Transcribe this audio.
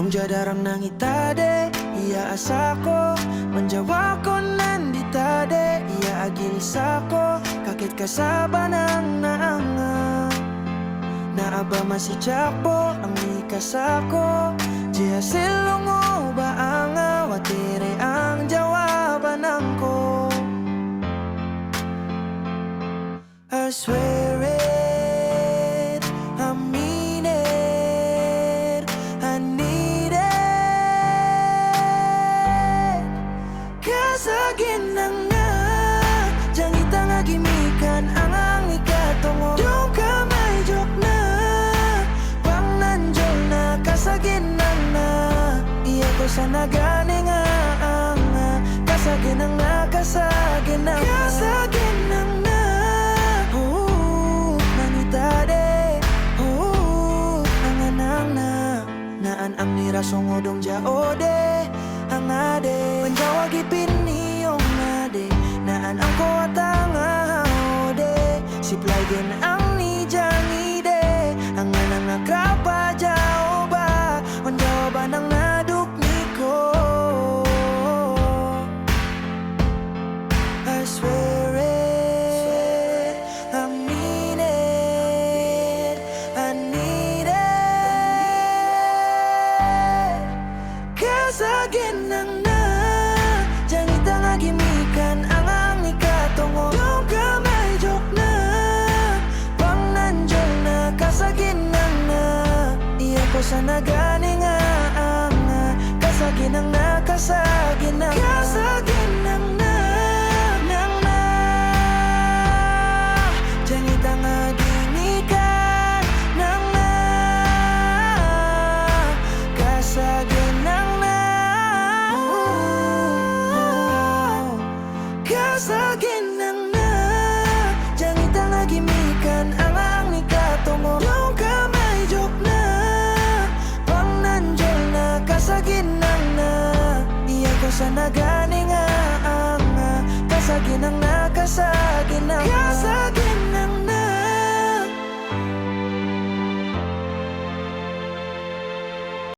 Dong jadarang nang itade, iya asako menjawa ko nanditade, iya agil sako kakit kasaba ng naanga. Naaba masih jakpo ang ikasako, jia silungo baanga watire ang jawaban angko. I swear it, I mean it, I need it. Kasagin nang na, jangit ang agimikan ang ikatungo. Yung kamay joke na, pang nanjol na, kasagin nang na. Iya ko sana gani nga, kasagin nang na, kasagin nang na. Kasagin nang na. Naan ang nirasong odong jaode ang ade penjawagi piniyong ade naan ang kuwatang ahode siplay din ang ni jangide ang anang nagrapa jaoba menjawaba ng nadukni ko. I swear it, I mean it, I need it. Kasagin nang na, jangit ang agimikan ang ikatungo. Yung kamay joke na, pang nanjol na, kasagin nang na. Iya ko sana gani nga, kasagin nang na, kasagin nang na. Kasagin nang na, nang na. Jangit ang agimikan nang na, kasagin nang na. Kasagin nang na, jangit ang agimikan ang ikatungo. Yung kamay joke na, pang nanjol na, kasagin nang na. Iya ko sana gani nga, kasagin nang na, kasagin nang na. Kasagin